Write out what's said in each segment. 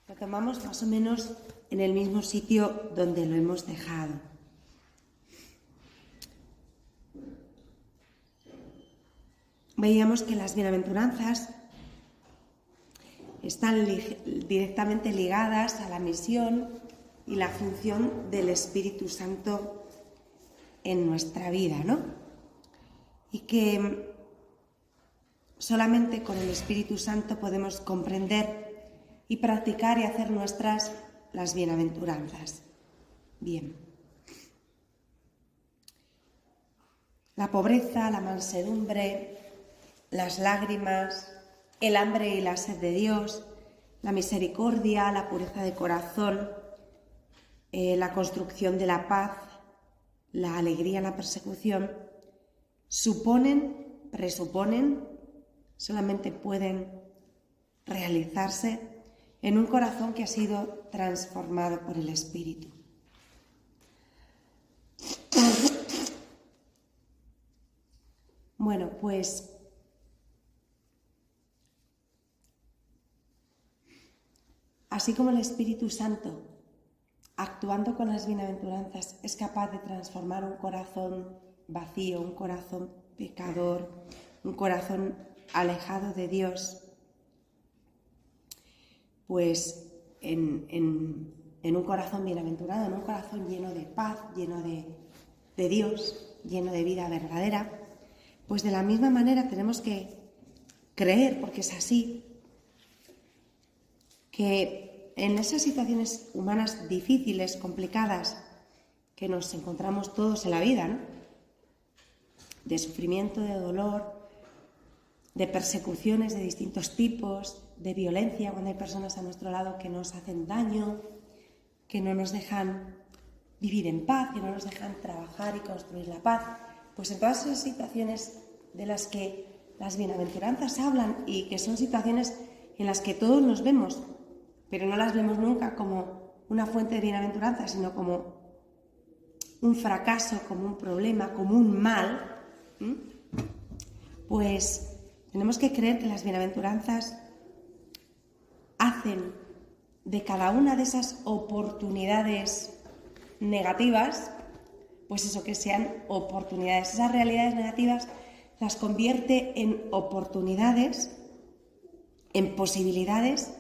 Retomamos más o menos en el mismo sitio donde lo hemos dejado. Veíamos que las bienaventuranzas están directamente ligadas a la misión y la función del Espíritu Santo en nuestra vida, ¿no? Y que solamente con el Espíritu Santo podemos comprender y practicar y hacer nuestras las bienaventuranzas. Bien. La pobreza, la mansedumbre, las lágrimas, el hambre y la sed de Dios, la misericordia, la pureza de corazón, la construcción de la paz, la alegría en la persecución, presuponen, solamente pueden realizarse en un corazón que ha sido transformado por el Espíritu. Bueno, pues así como el Espíritu Santo, actuando con las bienaventuranzas, es capaz de transformar un corazón vacío, un corazón pecador, un corazón alejado de Dios, pues en un corazón bienaventurado, en un corazón lleno de paz, lleno de Dios, lleno de vida verdadera, pues de la misma manera tenemos que creer, porque es así, que en esas situaciones humanas difíciles, complicadas, que nos encontramos todos en la vida, ¿no? De sufrimiento, de dolor, de persecuciones de distintos tipos, de violencia, cuando hay personas a nuestro lado que nos hacen daño, que no nos dejan vivir en paz, que no nos dejan trabajar y construir la paz. Pues en todas esas situaciones de las que las bienaventuranzas hablan y que son situaciones en las que todos nos vemos, pero no las vemos nunca como una fuente de bienaventuranza, sino como un fracaso, como un problema, como un mal, pues tenemos que creer que las bienaventuranzas hacen de cada una de esas oportunidades negativas, pues eso, que sean oportunidades. Esas realidades negativas las convierte en oportunidades, en posibilidades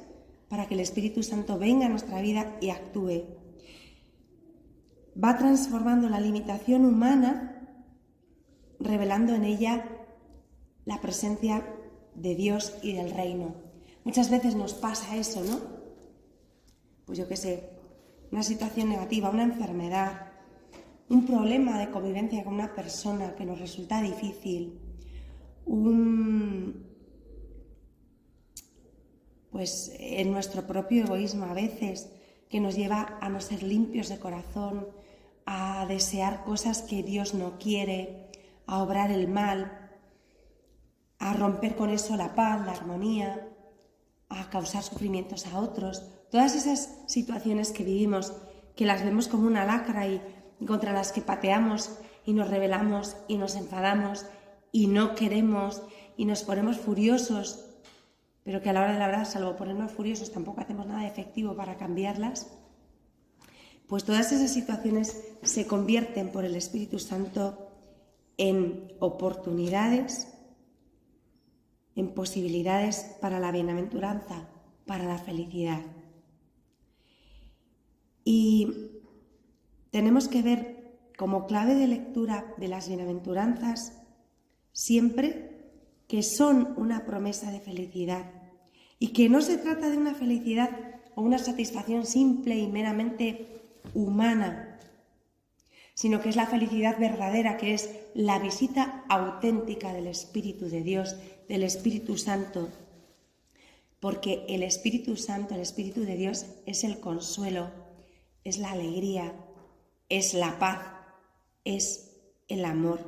para que el Espíritu Santo venga a nuestra vida y actúe. Va transformando la limitación humana, revelando en ella la presencia de Dios y del reino. Muchas veces nos pasa eso, ¿no? Pues yo qué sé, una situación negativa, una enfermedad, un problema de convivencia con una persona que nos resulta difícil, pues en nuestro propio egoísmo a veces, que nos lleva a no ser limpios de corazón, a desear cosas que Dios no quiere, a obrar el mal, a romper con eso la paz, la armonía, a causar sufrimientos a otros. Todas esas situaciones que vivimos, que las vemos como una lacra y contra las que pateamos y nos rebelamos y nos enfadamos y no queremos y nos ponemos furiosos, pero que a la hora de la verdad, salvo ponernos furiosos, tampoco hacemos nada efectivo para cambiarlas, pues todas esas situaciones se convierten por el Espíritu Santo en oportunidades, en posibilidades para la bienaventuranza, para la felicidad. Y tenemos que ver como clave de lectura de las bienaventuranzas siempre que son una promesa de felicidad y que no se trata de una felicidad o una satisfacción simple y meramente humana, sino que es la felicidad verdadera, que es la visita auténtica del Espíritu de Dios, del Espíritu Santo, porque el Espíritu Santo, el Espíritu de Dios, es el consuelo, es la alegría, es la paz, es el amor.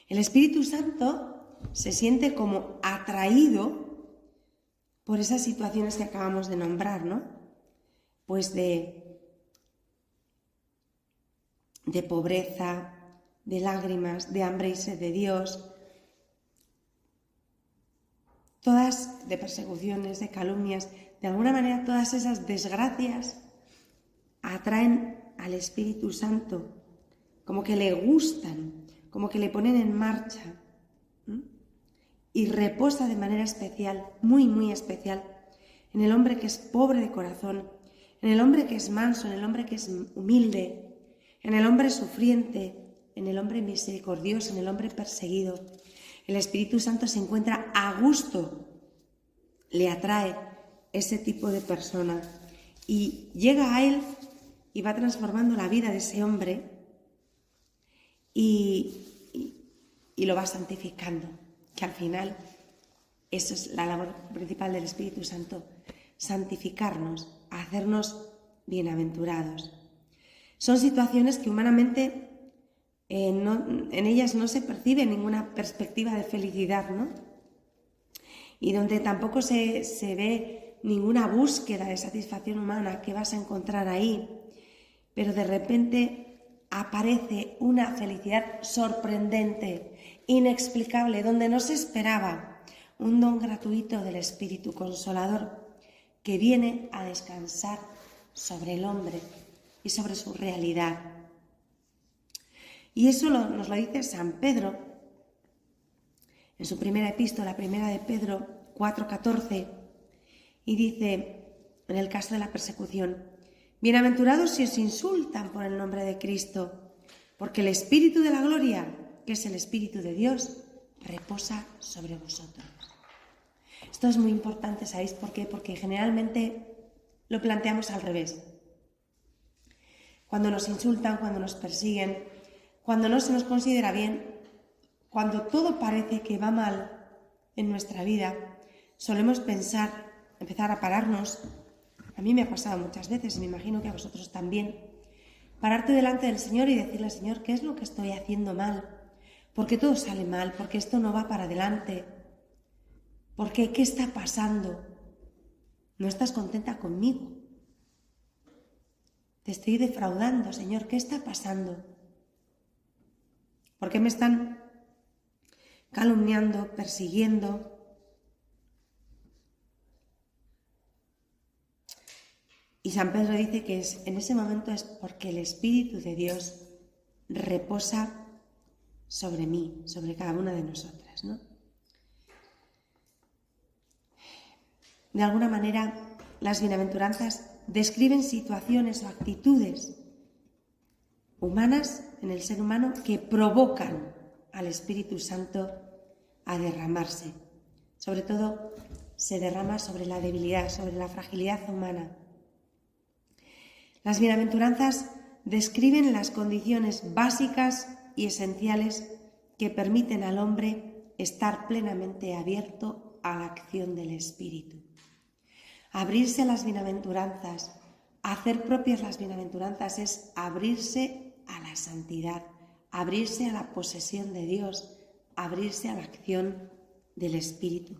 El Espíritu Santo se siente como atraído por esas situaciones que acabamos de nombrar, ¿no? Pues de pobreza, de lágrimas, de hambre y sed de Dios, todas de persecuciones, de calumnias, de alguna manera todas esas desgracias atraen al Espíritu Santo, como que le gustan, como que le ponen en marcha. Y reposa de manera especial, muy, muy especial, en el hombre que es pobre de corazón, en el hombre que es manso, en el hombre que es humilde, en el hombre sufriente, en el hombre misericordioso, en el hombre perseguido. El Espíritu Santo se encuentra a gusto, le atrae ese tipo de persona y llega a él y va transformando la vida de ese hombre y lo va santificando, que al final eso es la labor principal del Espíritu Santo, santificarnos, hacernos bienaventurados. Son situaciones que humanamente en ellas no se percibe ninguna perspectiva de felicidad, ¿no? Y donde tampoco se ve ninguna búsqueda de satisfacción humana que vas a encontrar ahí, pero de repente aparece una felicidad sorprendente, inexplicable, donde no se esperaba, un don gratuito del Espíritu Consolador que viene a descansar sobre el hombre y sobre su realidad. Y eso nos lo dice San Pedro en su primera epístola, primera de Pedro 4:14, y dice, en el caso de la persecución: bienaventurados si os insultan por el nombre de Cristo, porque el Espíritu de la gloria, que es el Espíritu de Dios, reposa sobre vosotros. Esto es muy importante, ¿sabéis por qué? Porque generalmente lo planteamos al revés. Cuando nos insultan, cuando nos persiguen, cuando no se nos considera bien, cuando todo parece que va mal en nuestra vida, solemos empezar a pararnos. A mí me ha pasado muchas veces y me imagino que a vosotros también. Pararte delante del Señor y decirle: Señor, ¿qué es lo que estoy haciendo mal? ¿Por qué todo sale mal? ¿Por qué esto no va para adelante? ¿Por qué? ¿Qué está pasando? ¿No estás contenta conmigo? Te estoy defraudando, Señor. ¿Qué está pasando? ¿Por qué me están calumniando, persiguiendo? Y San Pedro dice que en ese momento es porque el Espíritu de Dios reposa sobre mí, sobre cada una de nosotras, ¿no? De alguna manera, las bienaventuranzas describen situaciones o actitudes humanas en el ser humano que provocan al Espíritu Santo a derramarse. Sobre todo, se derrama sobre la debilidad, sobre la fragilidad humana. Las bienaventuranzas describen las condiciones básicas y esenciales que permiten al hombre estar plenamente abierto a la acción del Espíritu. Abrirse a las bienaventuranzas, hacer propias las bienaventuranzas, es abrirse a la santidad, abrirse a la posesión de Dios, abrirse a la acción del Espíritu.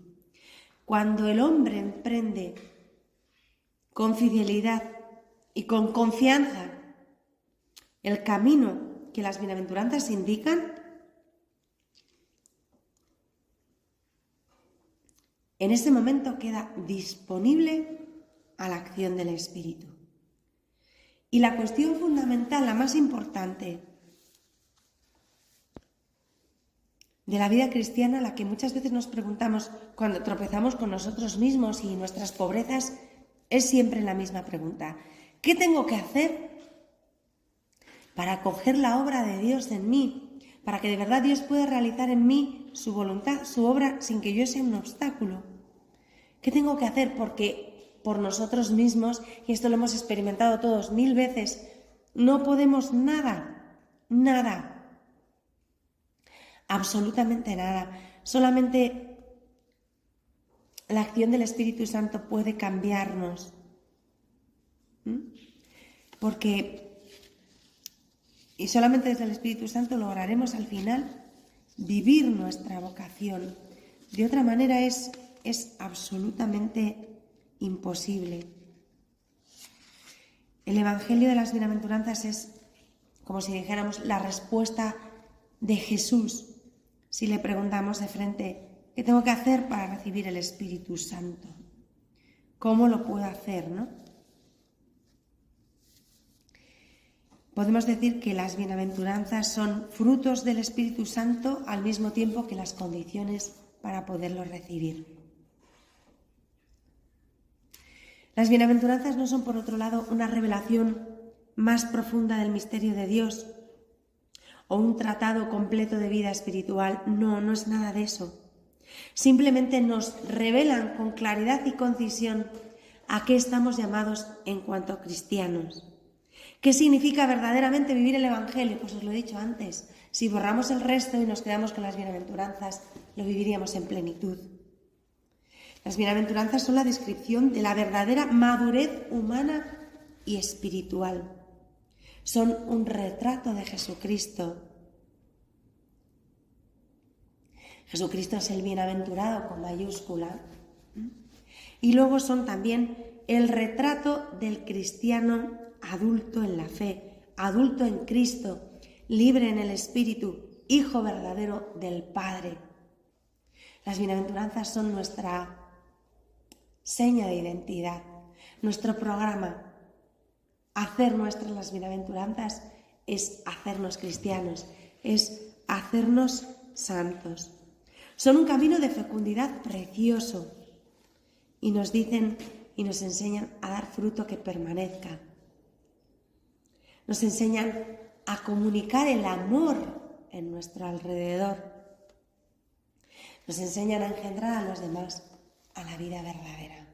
Cuando el hombre emprende con fidelidad y con confianza el camino que las bienaventuranzas indican, en ese momento queda disponible a la acción del Espíritu. Y la cuestión fundamental, la más importante de la vida cristiana, la que muchas veces nos preguntamos cuando tropezamos con nosotros mismos y nuestras pobrezas, es siempre la misma pregunta: ¿qué tengo que hacer para acoger la obra de Dios en mí? Para que de verdad Dios pueda realizar en mí su voluntad, su obra, sin que yo sea un obstáculo. ¿Qué tengo que hacer? Porque por nosotros mismos, y esto lo hemos experimentado todos 1000 veces, no podemos nada, absolutamente nada. Solamente la acción del Espíritu Santo puede cambiarnos. Y solamente desde el Espíritu Santo lograremos al final vivir nuestra vocación. De otra manera es absolutamente imposible. El Evangelio de las Bienaventuranzas es, como si dijéramos, la respuesta de Jesús si le preguntamos de frente: ¿qué tengo que hacer para recibir el Espíritu Santo? ¿Cómo lo puedo hacer, no? Podemos decir que las bienaventuranzas son frutos del Espíritu Santo al mismo tiempo que las condiciones para poderlos recibir. Las bienaventuranzas no son, por otro lado, una revelación más profunda del misterio de Dios o un tratado completo de vida espiritual. No, no es nada de eso. Simplemente nos revelan con claridad y concisión a qué estamos llamados en cuanto a cristianos. ¿Qué significa verdaderamente vivir el Evangelio? Pues os lo he dicho antes. Si borramos el resto y nos quedamos con las bienaventuranzas, lo viviríamos en plenitud. Las bienaventuranzas son la descripción de la verdadera madurez humana y espiritual. Son un retrato de Jesucristo. Jesucristo es el bienaventurado con mayúscula. Y luego son también el retrato del cristiano adulto en la fe, adulto en Cristo, libre en el Espíritu, hijo verdadero del Padre. Las bienaventuranzas son nuestra seña de identidad, nuestro programa. Hacer nuestras las bienaventuranzas es hacernos cristianos, es hacernos santos. Son un camino de fecundidad precioso y nos dicen y nos enseñan a dar fruto que permanezca. Nos enseñan a comunicar el amor en nuestro alrededor. Nos enseñan a engendrar a los demás a la vida verdadera.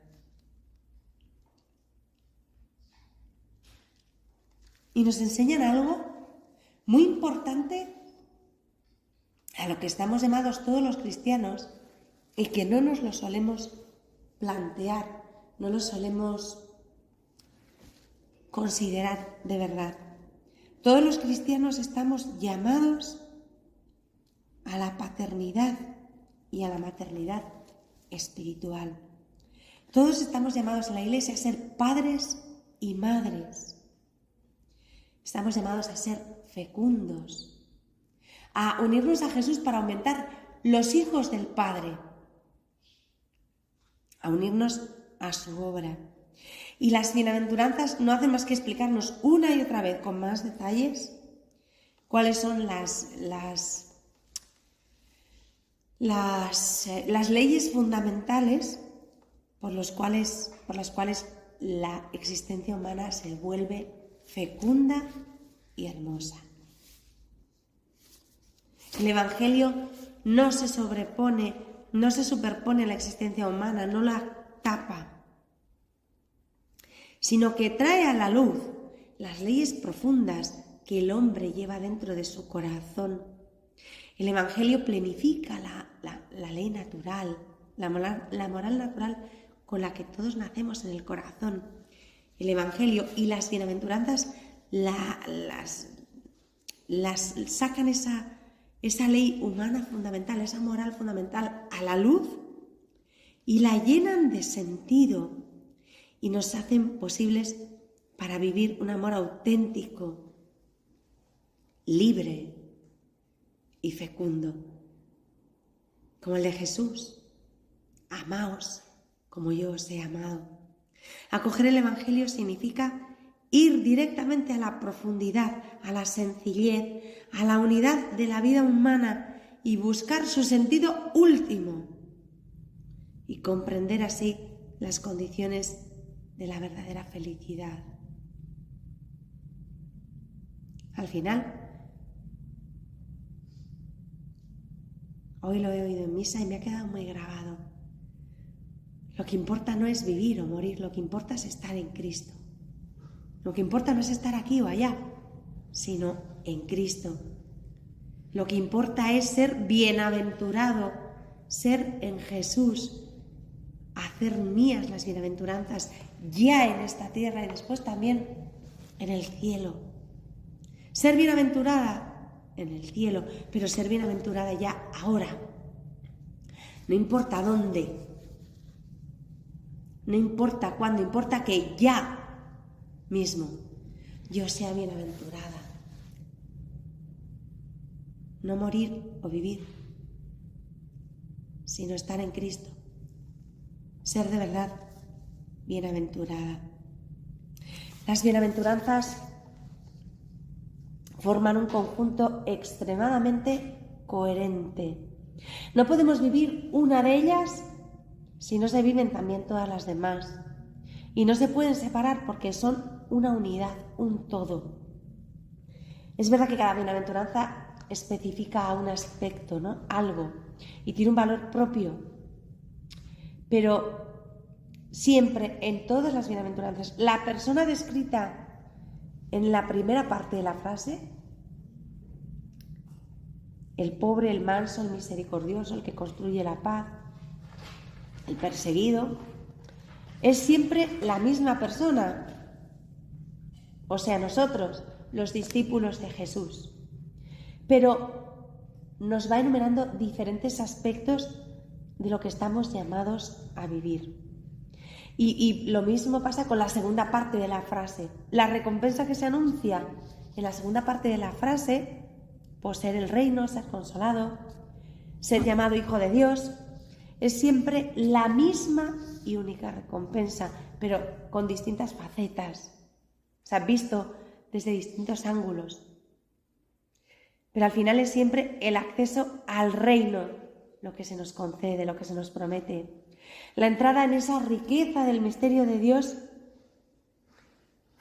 Y nos enseñan algo muy importante a lo que estamos llamados todos los cristianos y que no nos lo solemos plantear, no lo solemos considerar de verdad. Todos los cristianos estamos llamados a la paternidad y a la maternidad espiritual. Todos estamos llamados en la Iglesia a ser padres y madres. Estamos llamados a ser fecundos, a unirnos a Jesús para aumentar los hijos del Padre, a unirnos a su obra. Y las bienaventuranzas no hacen más que explicarnos una y otra vez con más detalles cuáles son las leyes fundamentales por las cuales la existencia humana se vuelve fecunda y hermosa. El Evangelio no se superpone a la existencia humana, no la tapa, sino que trae a la luz las leyes profundas que el hombre lleva dentro de su corazón. El Evangelio plenifica la ley natural, la moral natural con la que todos nacemos en el corazón. El Evangelio y las bienaventuranzas las sacan esa ley humana fundamental, esa moral fundamental a la luz y la llenan de sentido y nos hacen posibles para vivir un amor auténtico, libre y fecundo, como el de Jesús. Amaos como yo os he amado. Acoger el Evangelio significa ir directamente a la profundidad, a la sencillez, a la unidad de la vida humana y buscar su sentido último y comprender así las condiciones de la verdadera felicidad. Al final, hoy lo he oído en misa y me ha quedado muy grabado. Lo que importa no es vivir o morir, lo que importa es estar en Cristo. Lo que importa no es estar aquí o allá, sino en Cristo. Lo que importa es ser bienaventurado, ser en Jesús, hacer mías las bienaventuranzas ya en esta tierra y después también en el cielo. Ser bienaventurada en el cielo, pero ser bienaventurada ya ahora. No importa dónde, no importa cuándo, importa que ya mismo yo sea bienaventurada. No morir o vivir, sino estar en Cristo. Ser de verdad bienaventurada. Las bienaventuranzas forman un conjunto extremadamente coherente. No podemos vivir una de ellas si no se viven también todas las demás. Y no se pueden separar porque son una unidad, un todo. Es verdad que cada bienaventuranza especifica un aspecto, ¿no? Algo, y tiene un valor propio. Pero siempre, en todas las bienaventuranzas, la persona descrita en la primera parte de la frase, el pobre, el manso, el misericordioso, el que construye la paz, el perseguido, es siempre la misma persona, o sea, nosotros, los discípulos de Jesús. Pero nos va enumerando diferentes aspectos de lo que estamos llamados a vivir. Y lo mismo pasa con la segunda parte de la frase. La recompensa que se anuncia en la segunda parte de la frase, poseer el reino, ser consolado, ser llamado hijo de Dios, es siempre la misma y única recompensa, pero con distintas facetas, o sea, visto desde distintos ángulos. Pero al final es siempre el acceso al reino lo que se nos concede, lo que se nos promete. La entrada en esa riqueza del misterio de Dios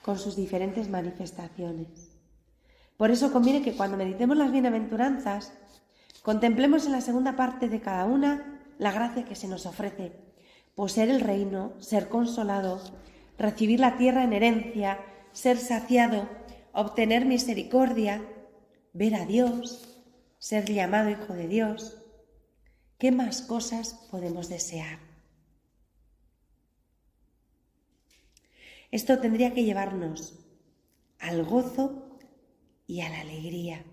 con sus diferentes manifestaciones. Por eso conviene que cuando meditemos las bienaventuranzas, contemplemos en la segunda parte de cada una la gracia que se nos ofrece, poseer el reino, ser consolado, recibir la tierra en herencia, ser saciado, obtener misericordia, ver a Dios, ser llamado hijo de Dios. ¿Qué más cosas podemos desear? Esto tendría que llevarnos al gozo y a la alegría.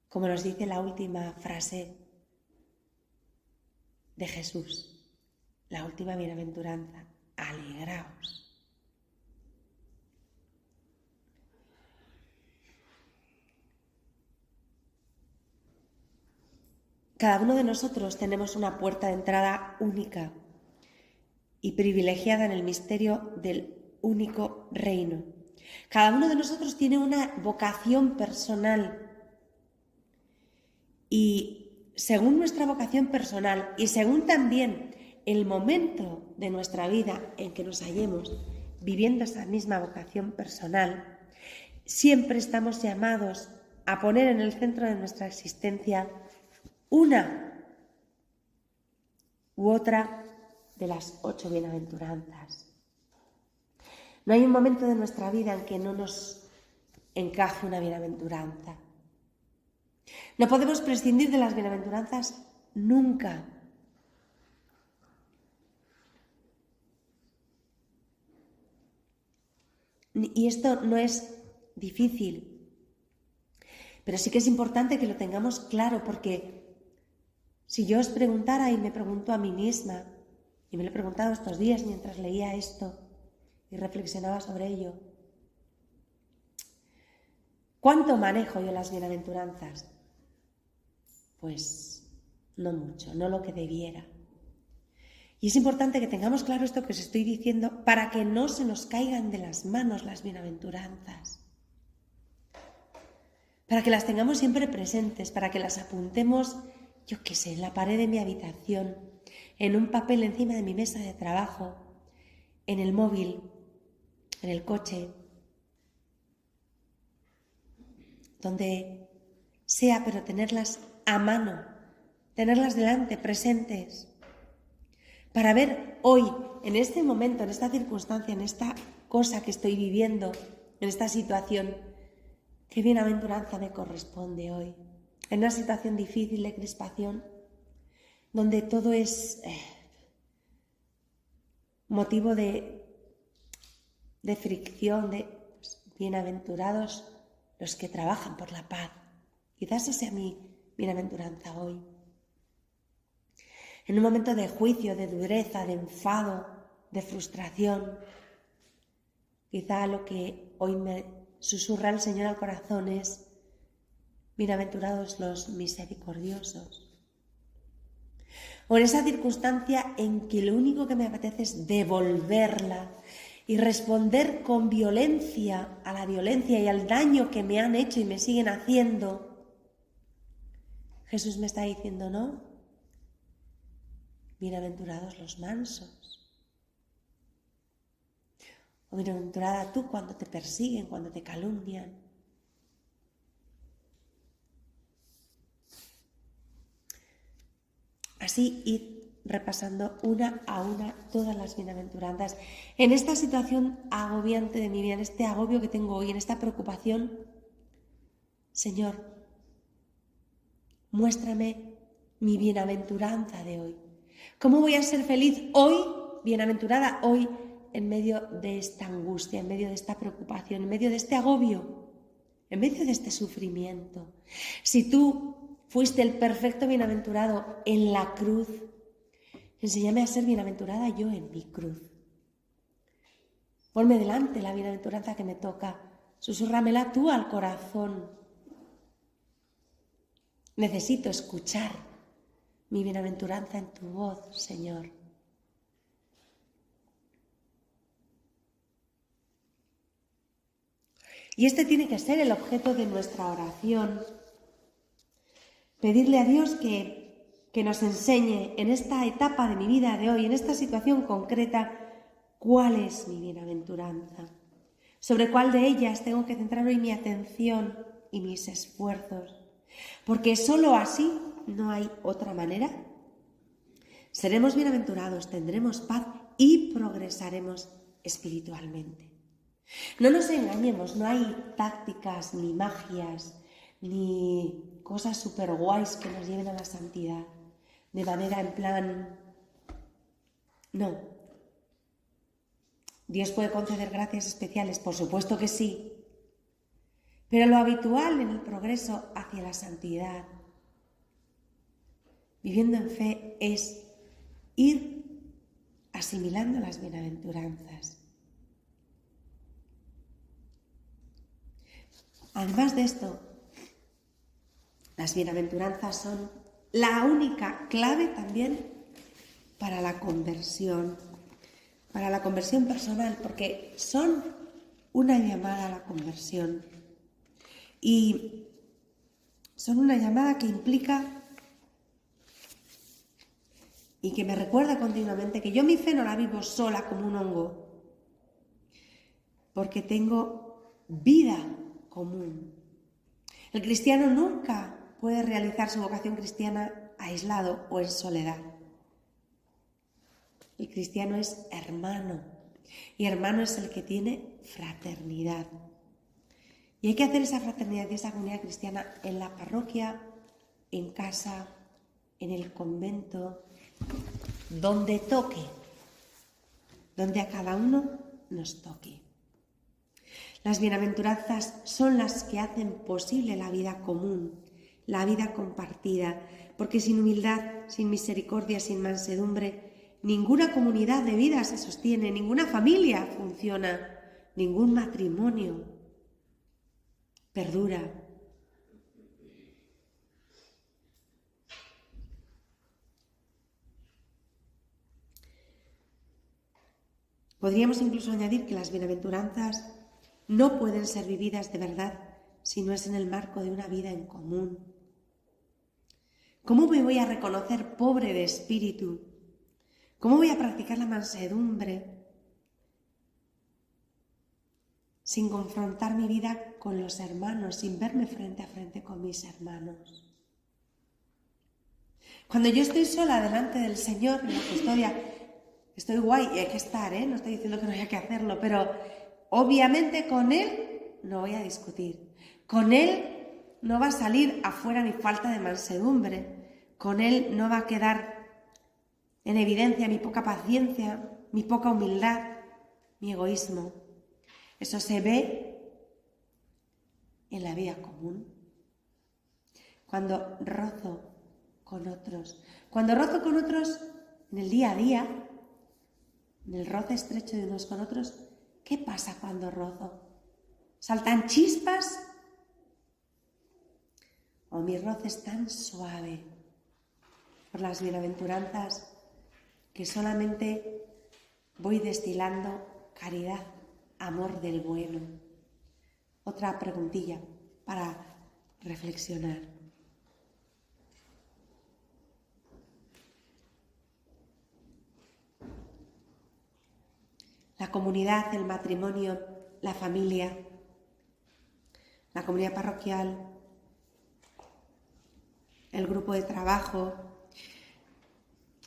Como nos dice la última frase de Jesús, la última bienaventuranza, alegraos. Cada uno de nosotros tenemos una puerta de entrada única y privilegiada en el misterio del único reino. Cada uno de nosotros tiene una vocación personal y según nuestra vocación personal y según también el momento de nuestra vida en que nos hallemos viviendo esa misma vocación personal, siempre estamos llamados a poner en el centro de nuestra existencia una u otra de las 8 bienaventuranzas. No hay un momento de nuestra vida en que no nos encaje una bienaventuranza. No podemos prescindir de las bienaventuranzas nunca. Y esto no es difícil, pero sí que es importante que lo tengamos claro, porque si yo os preguntara, y me pregunto a mí misma, y me lo he preguntado estos días mientras leía esto y reflexionaba sobre ello, ¿cuánto manejo yo las bienaventuranzas? Pues no mucho, no lo que debiera. Y es importante que tengamos claro esto que os estoy diciendo para que no se nos caigan de las manos las bienaventuranzas. Para que las tengamos siempre presentes, para que las apuntemos, yo qué sé, en la pared de mi habitación, en un papel encima de mi mesa de trabajo, en el móvil, en el coche, donde sea, pero tenerlas a mano, tenerlas delante, presentes, para ver hoy, en este momento, en esta circunstancia, en esta cosa que estoy viviendo, en esta situación, qué bienaventuranza me corresponde hoy, en una situación difícil de crispación, donde todo es motivo de fricción, de bienaventurados los que trabajan por la paz. Quizás esa sea mi bienaventuranza hoy. En un momento de juicio, de dureza, de enfado, de frustración, quizá lo que hoy me susurra el Señor al corazón es: bienaventurados los misericordiosos. o en esa circunstancia en que lo único que me apetece es devolverla y responder con violencia a la violencia y al daño que me han hecho y me siguen haciendo, Jesús me está diciendo, no, bienaventurados los mansos. O bienaventurada tú cuando te persiguen, cuando te calumnian. Así id repasando una a una todas las bienaventuranzas. En esta situación agobiante de mi vida, en este agobio que tengo hoy, en esta preocupación, Señor, muéstrame mi bienaventuranza de hoy. ¿Cómo voy a ser feliz hoy, bienaventurada hoy, en medio de esta angustia, en medio de esta preocupación, en medio de este agobio, en medio de este sufrimiento? Si tú fuiste el perfecto bienaventurado en la cruz, enséñame a ser bienaventurada yo en mi cruz. Ponme delante la bienaventuranza que me toca, susúrramela tú al corazón. Necesito escuchar mi bienaventuranza en tu voz, Señor. Y este tiene que ser el objeto de nuestra oración. Pedirle a Dios que nos enseñe en esta etapa de mi vida de hoy, en esta situación concreta, cuál es mi bienaventuranza, sobre cuál de ellas tengo que centrar hoy mi atención y mis esfuerzos, porque solo así, no hay otra manera, seremos bienaventurados, tendremos paz y progresaremos espiritualmente. No nos engañemos, no hay tácticas ni magias ni cosas súper guays que nos lleven a la santidad, de manera en plan, no. Dios puede conceder gracias especiales, por supuesto que sí, pero lo habitual en el progreso hacia la santidad, viviendo en fe, es ir asimilando las bienaventuranzas. Además de esto, las bienaventuranzas son la única clave también para la conversión personal, porque son una llamada a la conversión y son una llamada que implica y que me recuerda continuamente que yo mi fe no la vivo sola como un hongo, porque tengo vida común. El cristiano nunca puede realizar su vocación cristiana aislado o en soledad. El cristiano es hermano, y hermano es el que tiene fraternidad. Y hay que hacer esa fraternidad y esa comunidad cristiana en la parroquia, en casa, en el convento, donde toque, donde a cada uno nos toque. Las bienaventuranzas son las que hacen posible la vida común, la vida compartida, porque sin humildad, sin misericordia, sin mansedumbre, ninguna comunidad de vida se sostiene, ninguna familia funciona, ningún matrimonio perdura. Podríamos incluso añadir que las bienaventuranzas no pueden ser vividas de verdad si no es en el marco de una vida en común. ¿Cómo me voy a reconocer pobre de espíritu? ¿Cómo voy a practicar la mansedumbre sin confrontar mi vida con los hermanos, sin verme frente a frente con mis hermanos? Cuando yo estoy sola delante del Señor en la custodia, estoy guay y hay que estar, no estoy diciendo que no haya que hacerlo, pero obviamente con Él no voy a discutir. Con Él no va a salir afuera mi falta de mansedumbre. Con Él no va a quedar en evidencia mi poca paciencia, mi poca humildad, mi egoísmo. Eso se ve en la vida común. Cuando rozo con otros. Cuando rozo con otros en el día a día, en el roce estrecho de unos con otros, ¿qué pasa cuando rozo? ¿Saltan chispas? ¿O mi roce es tan suave por las bienaventuranzas que solamente voy destilando caridad, amor del bueno. Otra preguntilla para reflexionar. La comunidad, el matrimonio, la familia, la comunidad parroquial, el grupo de trabajo,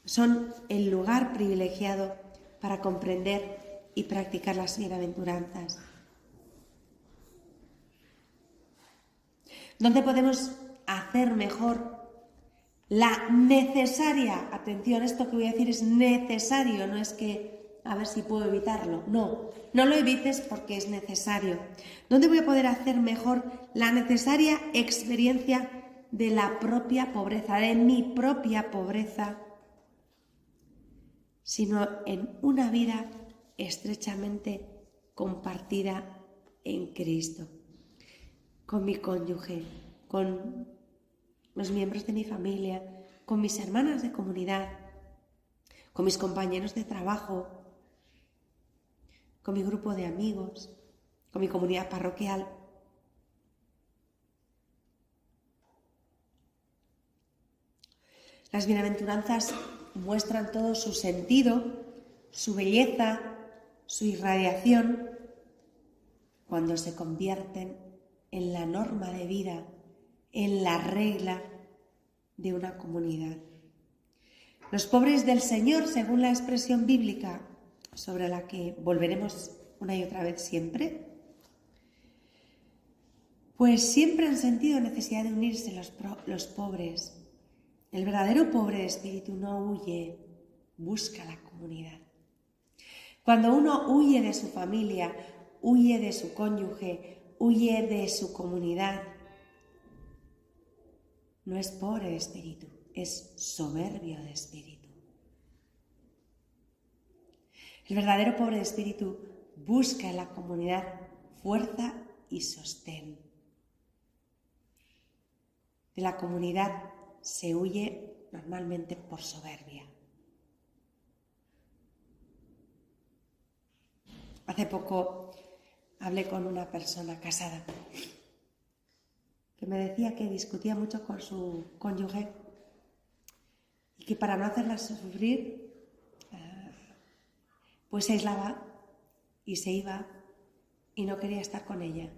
son el lugar privilegiado para comprender y practicar las bienaventuranzas. ¿Dónde podemos hacer mejor la necesaria? Atención, esto que voy a decir es necesario, no es que a ver si puedo evitarlo. No lo evites porque es necesario. ¿Dónde voy a poder hacer mejor la necesaria experiencia de la propia pobreza, de mi propia pobreza, sino en una vida estrechamente compartida en Cristo, con mi cónyuge, con los miembros de mi familia, con mis hermanas de comunidad, con mis compañeros de trabajo, con mi grupo de amigos, con mi comunidad parroquial? Las bienaventuranzas muestran todo su sentido, su belleza, su irradiación, cuando se convierten en la norma de vida, en la regla de una comunidad. Los pobres del Señor, según la expresión bíblica sobre la que volveremos una y otra vez siempre, pues siempre han sentido necesidad de unirse los pobres. El verdadero pobre de espíritu no huye, busca la comunidad. Cuando uno huye de su familia, huye de su cónyuge, huye de su comunidad, no es pobre de espíritu, es soberbio de espíritu. El verdadero pobre de espíritu busca en la comunidad fuerza y sostén. De la comunidad se huye normalmente por soberbia. Hace poco hablé con una persona casada que me decía que discutía mucho con su cónyuge y que para no hacerla sufrir, pues se aislaba y se iba y no quería estar con ella.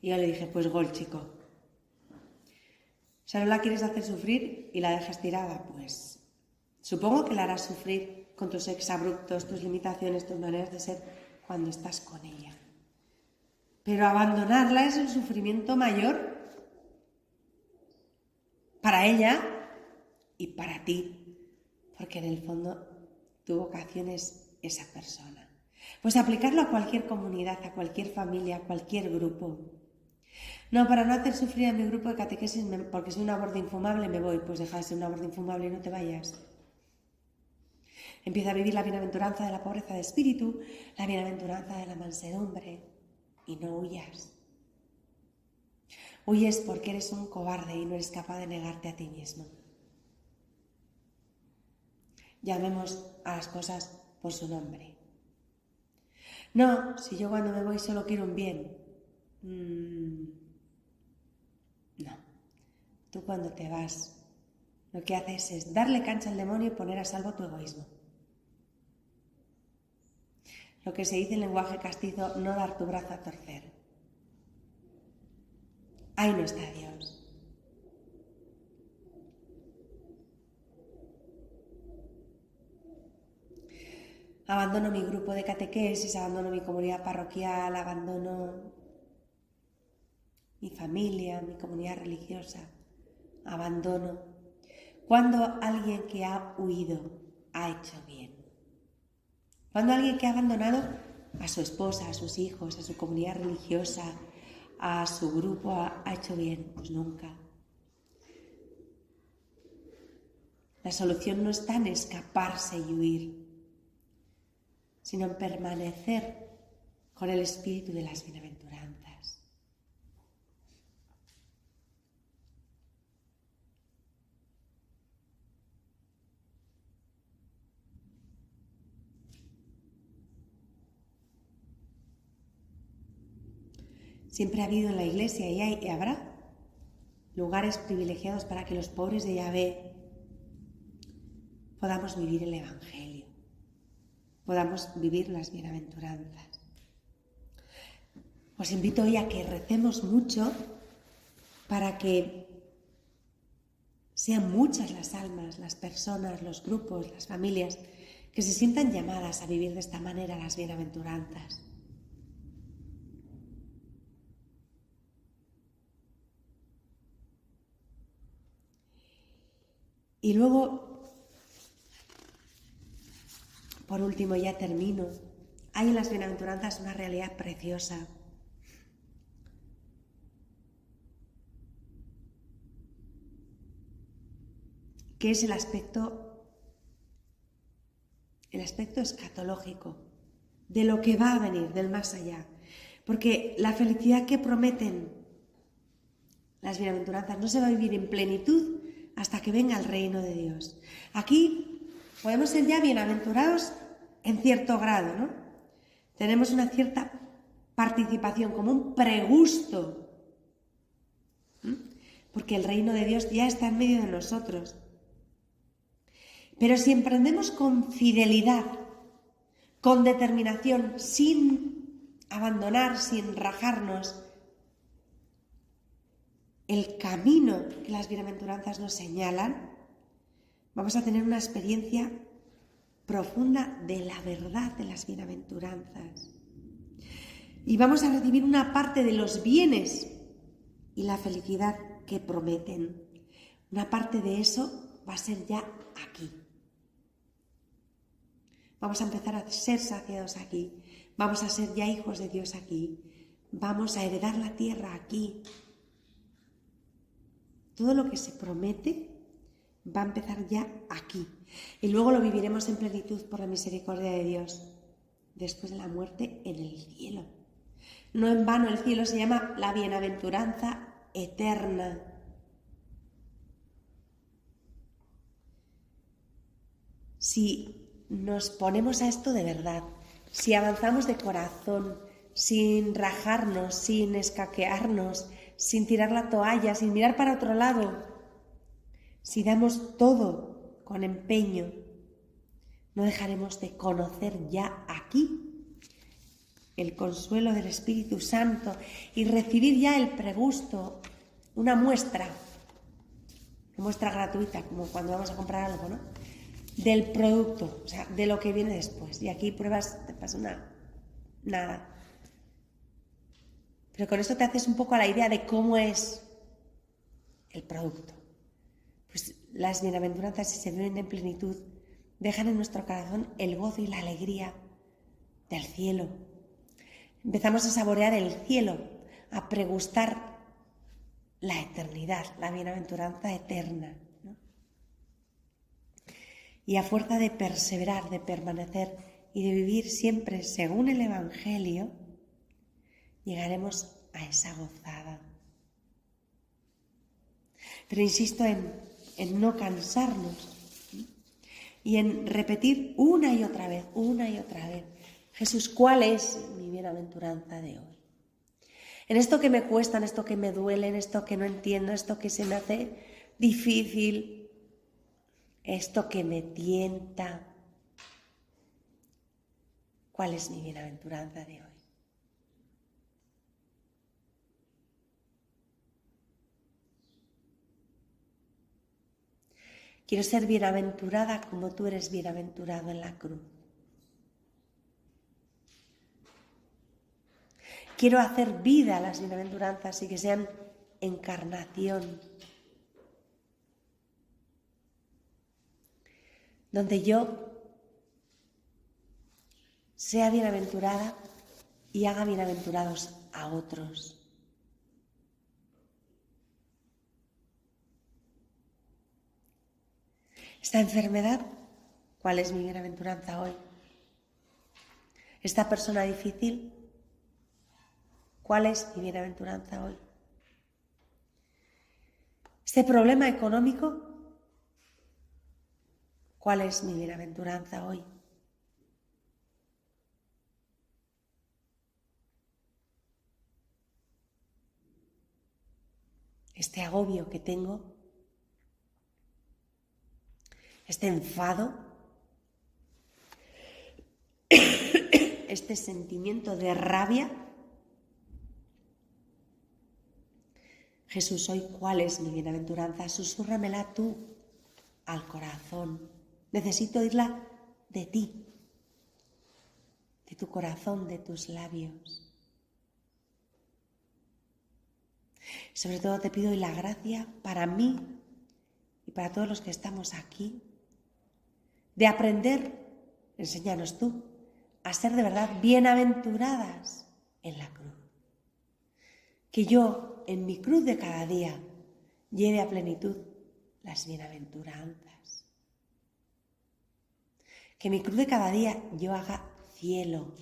Y yo le dije, pues gol, chico. Si no la quieres hacer sufrir y la dejas tirada, pues supongo que la harás sufrir con tus exabruptos, tus limitaciones, tus maneras de ser cuando estás con ella. Pero abandonarla es el sufrimiento mayor para ella y para ti, porque en el fondo tu vocación es esa persona. Pues aplicarlo a cualquier comunidad, a cualquier familia, a cualquier grupo. No, para no hacer sufrir a mi grupo de catequesis, porque soy una borda infumable, me voy. Pues deja de ser una borda infumable y no te vayas. Empieza a vivir la bienaventuranza de la pobreza de espíritu, la bienaventuranza de la mansedumbre, y no huyas. Huyes porque eres un cobarde y no eres capaz de negarte a ti mismo. Llamemos a las cosas por su nombre. No, si yo cuando me voy solo quiero un bien. No. Tú cuando te vas, lo que haces es darle cancha al demonio y poner a salvo tu egoísmo. Lo que se dice en lenguaje castizo, no dar tu brazo a torcer. Ahí no está Dios. Abandono mi grupo de catequesis, abandono mi comunidad parroquial, abandono mi familia, mi comunidad religiosa, abandono. Cuando alguien que ha huido ha hecho bien. Cuando alguien que ha abandonado a su esposa, a sus hijos, a su comunidad religiosa, a su grupo, ha hecho bien, pues nunca. La solución no está en escaparse y huir, sino en permanecer con el espíritu de las bienaventuranzas. Siempre ha habido en la Iglesia y hay y habrá lugares privilegiados para que los pobres de Yahvé podamos vivir el Evangelio, podamos vivir las bienaventuranzas. Os invito hoy a que recemos mucho para que sean muchas las almas, las personas, los grupos, las familias que se sientan llamadas a vivir de esta manera las bienaventuranzas. Y luego, por último, ya termino, hay en las bienaventuranzas una realidad preciosa. Que es el aspecto escatológico, de lo que va a venir, del más allá. Porque la felicidad que prometen las bienaventuranzas no se va a vivir en plenitud hasta que venga el reino de Dios. Aquí podemos ser ya bienaventurados en cierto grado, ¿no? Tenemos una cierta participación, como un pregusto, porque el reino de Dios ya está en medio de nosotros. Pero si emprendemos con fidelidad, con determinación, sin abandonar, sin rajarnos, el camino que las bienaventuranzas nos señalan, vamos a tener una experiencia profunda de la verdad de las bienaventuranzas. Y vamos a recibir una parte de los bienes y la felicidad que prometen. Una parte de eso va a ser ya aquí. Vamos a empezar a ser saciados aquí. Vamos a ser ya hijos de Dios aquí. Vamos a heredar la tierra aquí. Todo lo que se promete va a empezar ya aquí. Y luego lo viviremos en plenitud por la misericordia de Dios. Después de la muerte en el cielo. No en vano el cielo se llama la bienaventuranza eterna. Si nos ponemos a esto de verdad, si avanzamos de corazón, sin rajarnos, sin escaquearnos, sin tirar la toalla, sin mirar para otro lado, si damos todo con empeño, no dejaremos de conocer ya aquí el consuelo del Espíritu Santo y recibir ya el pregusto, una muestra gratuita, como cuando vamos a comprar algo, ¿no? Del producto, o sea, de lo que viene después. Y aquí pruebas, te pasa nada. Pero con esto te haces un poco a la idea de cómo es el producto. Pues las bienaventuranzas, si se viven en plenitud, dejan en nuestro corazón el gozo y la alegría del cielo. Empezamos a saborear el cielo, a pregustar la eternidad, la bienaventuranza eterna. Y a fuerza de perseverar, de permanecer y de vivir siempre según el Evangelio, llegaremos a esa gozada. Pero insisto en no cansarnos y en repetir una y otra vez, Jesús, ¿cuál es mi bienaventuranza de hoy? En esto que me cuesta, en esto que me duele, en esto que no entiendo, esto que se me hace difícil, esto que me tienta, ¿cuál es mi bienaventuranza de hoy? Quiero ser bienaventurada como tú eres bienaventurado en la cruz. Quiero hacer vida a las bienaventuranzas y que sean encarnación, donde yo sea bienaventurada y haga bienaventurados a otros. Esta enfermedad, ¿cuál es mi bienaventuranza hoy? Esta persona difícil, ¿cuál es mi bienaventuranza hoy? Este problema económico, ¿cuál es mi bienaventuranza hoy? este agobio que tengo, este enfado, este sentimiento de rabia. Jesús, hoy, ¿cuál es mi bienaventuranza? Susúrramela tú al corazón. Necesito oírla de ti, de tu corazón, de tus labios. Sobre todo te pido hoy la gracia para mí y para todos los que estamos aquí, de aprender, enséñanos tú, a ser de verdad bienaventuradas en la cruz. Que yo, en mi cruz de cada día, lleve a plenitud las bienaventuranzas. Que mi cruz de cada día yo haga cielo,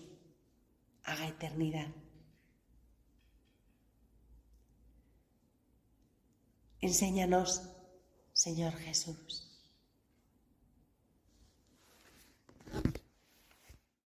haga eternidad. Enséñanos, Señor Jesús.